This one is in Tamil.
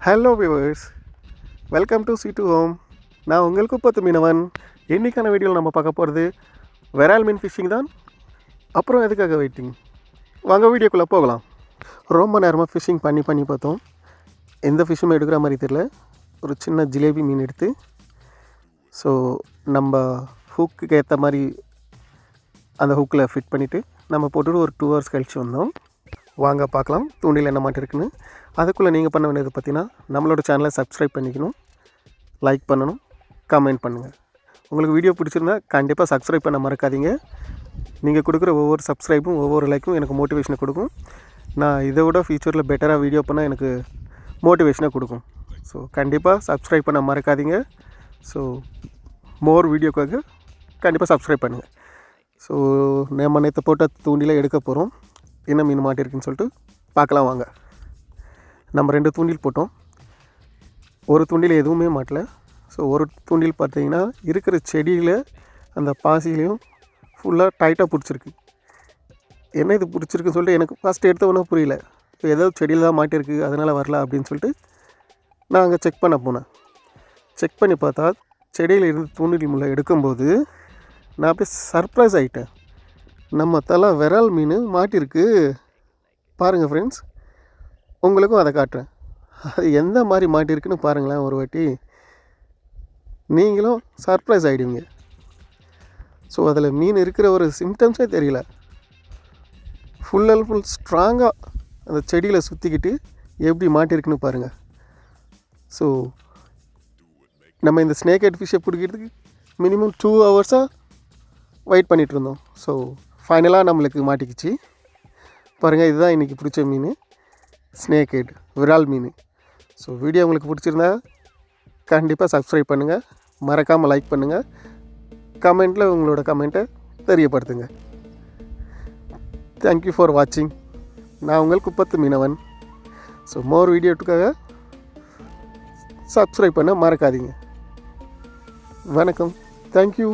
ஹலோ வியூவர்ஸ், வெல்கம் டு சி2 ஹோம். நான் உங்களுக்கு குப்பத்து மீனவன். இன்றைக்கான வீடியோவில் நம்ம பார்க்க போகிறது விரால் மீன் ஃபிஷ்ஷிங் தான். அப்புறம் எதுக்காக வெயிட்டிங், வாங்க வீடியோக்குள்ளே போகலாம். ரொம்ப நேரமாக ஃபிஷ்ஷிங் பண்ணி பார்த்தோம். எந்த ஃபிஷ்ஷுமே எடுக்கிற மாதிரி தெரியல. ஒரு சின்ன ஜிலேபி மீன் எடுத்து நம்ம ஹூக்குக்கு ஏற்ற மாதிரி அந்த ஹூக்கில் ஃபிட் பண்ணிவிட்டு நம்ம போட்டுட்டு ஒரு 2 hours கழித்து வந்தோம். வாங்க பார்க்கலாம் தூண்டில் என்ன மாட்டிருக்குன்னு. அதுக்குள்ளே நீங்கள் பண்ண வேண்டியது பார்த்தீங்கன்னா, நம்மளோட சேனலை சப்ஸ்கிரைப் பண்ணிக்கணும், லைக் பண்ணணும், கமெண்ட் பண்ணுங்கள். உங்களுக்கு வீடியோ பிடிச்சிருந்தா கண்டிப்பாக சப்ஸ்கிரைப் பண்ண மறக்காதீங்க. நீங்கள் கொடுக்குற ஒவ்வொரு சப்ஸ்கிரைப்பும் ஒவ்வொரு லைக்கும் எனக்கு மோட்டிவேஷனை கொடுக்கும். நான் இதை விட ஃபியூச்சரில் பெட்டராக வீடியோ பண்ணால் எனக்கு மோட்டிவேஷனை கொடுக்கும். ஸோ கண்டிப்பாக சப்ஸ்கிரைப் பண்ண மறக்காதீங்க. ஸோ மோர் வீடியோக்காக கண்டிப்பாக சப்ஸ்கிரைப் பண்ணுங்கள். ஸோ நம்ம நேற்று போட்ட தூண்டில் எடுக்க போகிறோம். என்ன மீன் மாட்டிருக்குன்னு சொல்லிட்டு பார்க்கலாம் வாங்க. நம்ம 2 தூண்டில் போட்டோம். ஒரு தூண்டில் எதுவுமே மாட்டல. ஸோ ஒரு தூண்டில் பார்த்திங்கன்னா இருக்கிற செடியில் அந்த பாசிலையும் ஃபுல்லாக டைட்டாக பிடிச்சிருக்கு. என்ன இது பிடிச்சிருக்குன்னு சொல்லிட்டு எனக்கு ஃபஸ்ட் எடுத்த ஒன்றும் புரியல. இப்போ ஏதோ செடியில் தான் மாட்டிருக்கு, அதனால் வரல அப்படின்னு சொல்லிட்டு நான் அங்கே செக் பண்ண போனேன். செக் பண்ணி பார்த்தா செடியில் இருந்து தூண்டில் முள்ளை எடுக்கும்போது நான் அப்படியே சர்ப்ரைஸ் ஆகிட்டேன். நம்ம தலை விரால் மீன் மாட்டிருக்கு பாருங்கள் ஃப்ரெண்ட்ஸ். உங்களுக்கும் அதை காட்டுறேன். அது எந்த மாதிரி மாட்டிருக்குன்னு பாருங்களேன். ஒரு வாட்டி நீங்களும் சர்ப்ரைஸ் ஆகிடுவீங்க. ஸோ அதில் மீன் இருக்கிற ஒரு சிம்டம்ஸே தெரியல. ஃபுல் அண்ட் ஃபுல் ஸ்ட்ராங்காக அந்த செடியில் சுற்றிக்கிட்டு எப்படி மாட்டிருக்குன்னு பாருங்கள். ஸோ நம்ம இந்த ஸ்னேக் ஹெட் ஃபிஷ்ஷை பிடிக்கிறதுக்கு மினிமம் 2 hours வெயிட் பண்ணிகிட்டு இருந்தோம். ஸோ ஃபைனலாக நம்மளுக்கு மாட்டிக்கிச்சு பாருங்கள். இதுதான் இன்றைக்கி பிடிச்ச மீன், ஸ்னேக் ஹெட் விரால் மீன். ஸோ வீடியோ உங்களுக்கு பிடிச்சிருந்தா கண்டிப்பாக சப்ஸ்கிரைப் பண்ணுங்கள், மறக்காமல் லைக் பண்ணுங்கள், கமெண்ட்டில் உங்களோட கமெண்ட்டை தெரியப்படுத்துங்க. தேங்க்யூ ஃபார் வாட்சிங். நான் உங்கள் குப்பத்து மீனவன். ஸோ மோர் வீடியோட்டுக்காக சப்ஸ்கிரைப் பண்ண மறக்காதீங்க. வணக்கம். தேங்க்யூ.